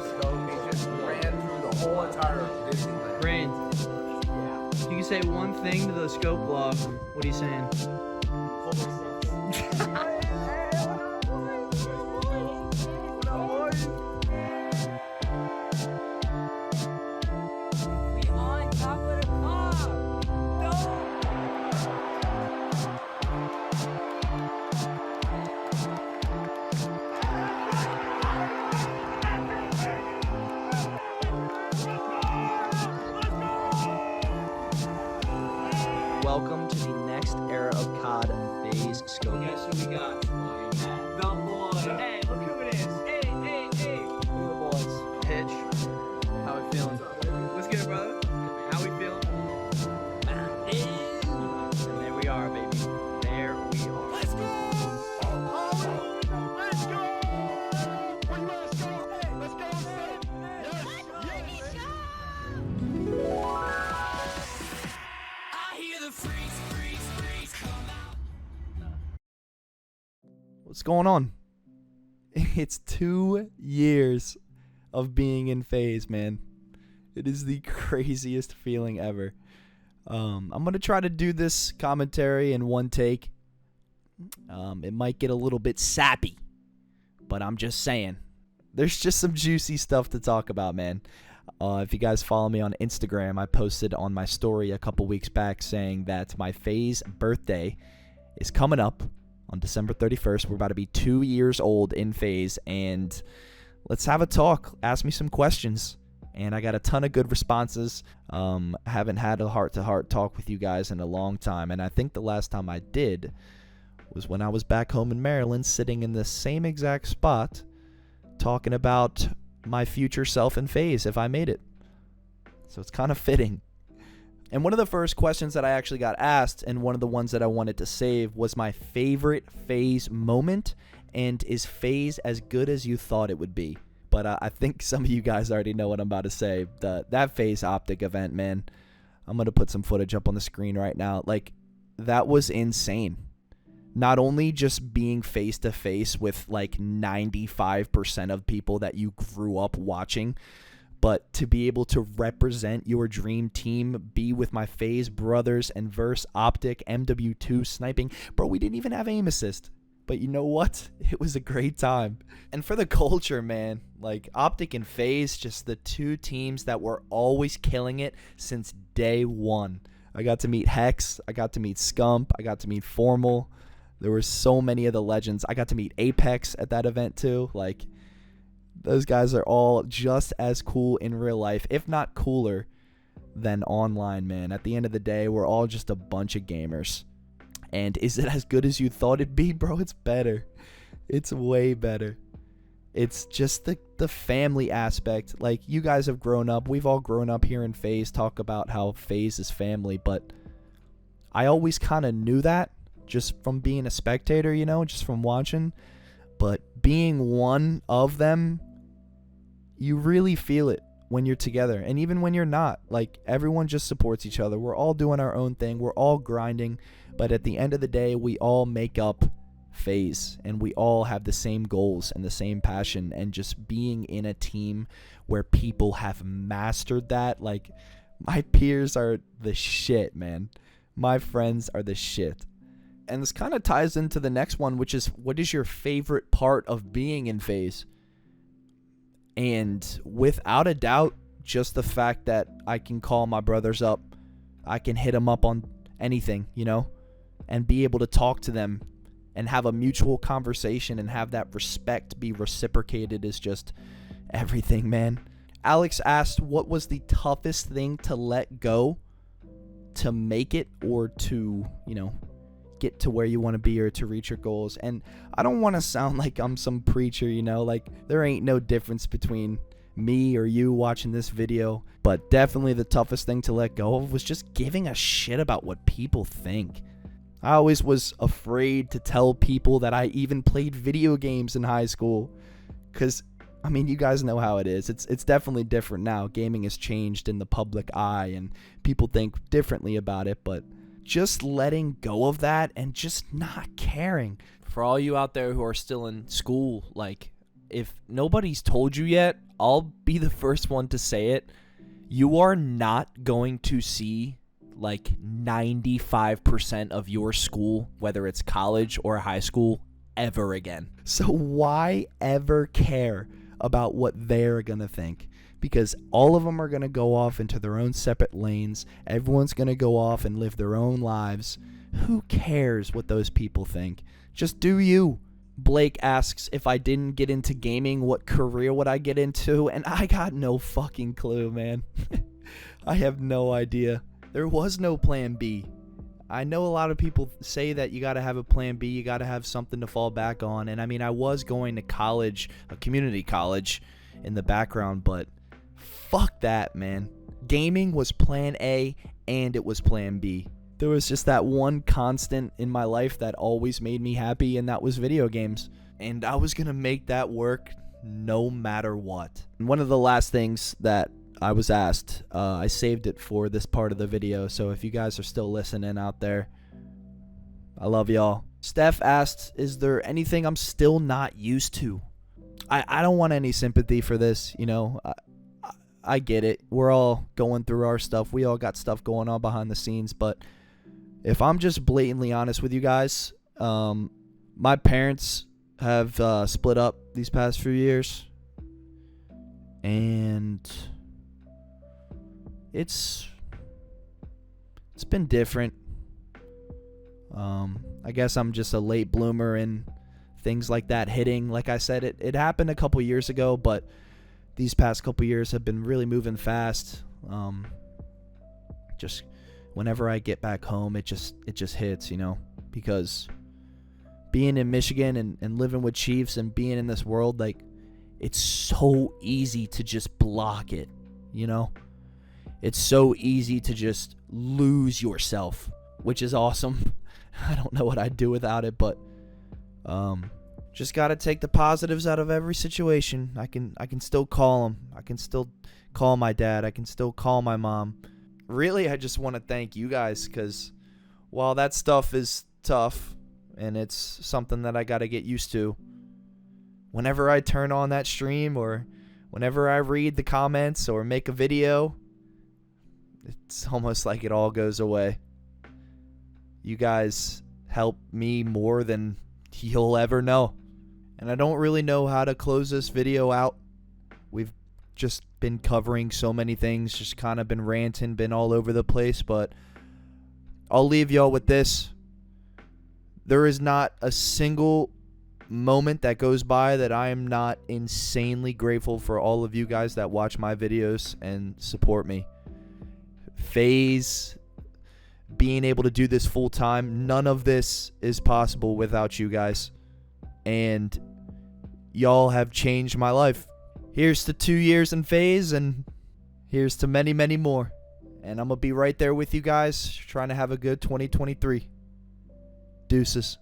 scope. He just ran through the whole entire Disneyland. Brains. You can say one thing to the scope block. What are you saying? Welcome to the next era of COD FaZe Scope. Guess who we got? The boy. Hey, look who it is. Hey. Look at the boys. Pitch. How we feeling? What's good, brother? How we feeling? And there we are, baby. There we are. Let's go! Let's go! Where you at, Scott? Let's go, son. Yes. I hear the freaks come out. What's going on? It's 2 years of being in FaZe, man. It is the craziest feeling ever. I'm going to try to do this commentary in one take. It might get a little bit sappy, but I'm just saying. There's just some juicy stuff to talk about, man. If you guys follow me on Instagram, I posted on my story a couple weeks back saying that my FaZe birthday is coming up on December 31st. We're about to be 2 years old in FaZe, and let's have a talk. Ask me some questions. And I got a ton of good responses. Haven't had a heart-to-heart talk with you guys in a long time, and I think the last time I did was when I was back home in Maryland, sitting in the same exact spot, talking about my future self in FaZe if I made it. So it's kind of fitting. And one of the first questions that I actually got asked, and one of the ones that I wanted to save, was my favorite FaZe moment, and is FaZe as good as you thought it would be? But I think some of you guys already know what I'm about to say. That FaZe Optic event, man. I'm going to put some footage up on the screen right now. Like, that was insane. Not only just being face-to-face with, like, 95% of people that you grew up watching, but to be able to represent your dream team, be with my FaZe brothers and verse Optic, MW2 sniping. Bro, we didn't even have aim assist. But you know what? It was a great time. And for the culture, man, like Optic and FaZe, just the two teams that were always killing it since day one. I got to meet Hex. I got to meet Scump. I got to meet Formal. There were so many of the legends. I got to meet Apex at that event too. Like, those guys are all just as cool in real life, if not cooler than online, man. At the end of the day, we're all just a bunch of gamers. And is it as good as you thought it'd be, bro? It's better. It's way better. It's just the family aspect. Like, you guys have grown up. We've all grown up here in FaZe, talk about how FaZe is family. But I always kind of knew that just from being a spectator, you know, just from watching. But being one of them, you really feel it when you're together. And even when you're not, like, everyone just supports each other. We're all doing our own thing. We're all grinding. But at the end of the day, we all make up FaZe, and we all have the same goals and the same passion, and just being in a team where people have mastered that. Like, my peers are the shit, man. My friends are the shit. And this kind of ties into the next one, which is, what is your favorite part of being in FaZe? And without a doubt, just the fact that I can call my brothers up, I can hit them up on anything, you know, and be able to talk to them and have a mutual conversation and have that respect be reciprocated is just everything, man. Alex asked, what was the toughest thing to let go to make it, or to, you know, get to where you want to be, or to reach your goals? And I don't want to sound like I'm some preacher, you know, like there ain't no difference between me or you watching this video, but definitely the toughest thing to let go of was just giving a shit about what people think. I always was afraid to tell people that I even played video games in high school, because I mean, you guys know how it is. It's definitely different now. Gaming has changed in the public eye, and people think differently about it, but just letting go of that and just not caring. For all you out there who are still in school, like, if nobody's told you yet, I'll be the first one to say it. You are not going to see like 95% of your school, whether it's college or high school, ever again. So why ever care about what they're going to think? Because all of them are going to go off into their own separate lanes. Everyone's going to go off and live their own lives. Who cares what those people think? Just do you. Blake asks, if I didn't get into gaming, what career would I get into? And I got no fucking clue, man. I have no idea. There was no plan B. I know a lot of people say that you got to have a plan B. You got to have something to fall back on. And I mean, I was going to college, a community college in the background, but fuck that, man. Gaming was plan A and it was plan B. There was just that one constant in my life that always made me happy, and that was video games. And I was going to make that work no matter what. And one of the last things that I was asked, I saved it for this part of the video, so if you guys are still listening out there, I love y'all. Steph asked, is there anything I'm still not used to? I don't want any sympathy for this, you know. I get it. We're all going through our stuff. We all got stuff going on behind the scenes, but if I'm just blatantly honest with you guys, my parents have split up these past few years, and it's been different. I guess I'm just a late bloomer in things like that hitting. Like I said, it happened a couple years ago, but these past couple years have been really moving fast. Just whenever I get back home, it just hits, you know, because being in Michigan and living with Chiefs and being in this world, like, it's so easy to just block it, you know. It's so easy to just lose yourself, which is awesome. I don't know what I'd do without it, but just got to take the positives out of every situation. I can still call them. I can still call my dad. I can still call my mom. Really, I just want to thank you guys, because while that stuff is tough and it's something that I got to get used to, whenever I turn on that stream or whenever I read the comments or make a video, it's almost like it all goes away. You guys help me more than you'll ever know. And I don't really know how to close this video out. We've just been covering so many things, just kind of been ranting, been all over the place, but I'll leave y'all with this. There is not a single moment that goes by that I am not insanely grateful for all of you guys that watch my videos and support me. FaZe, being able to do this full time, none of this is possible without you guys. And y'all have changed my life. Here's to 2 years in FaZe, and here's to many, many more. And I'm going to be right there with you guys, trying to have a good 2023. Deuces.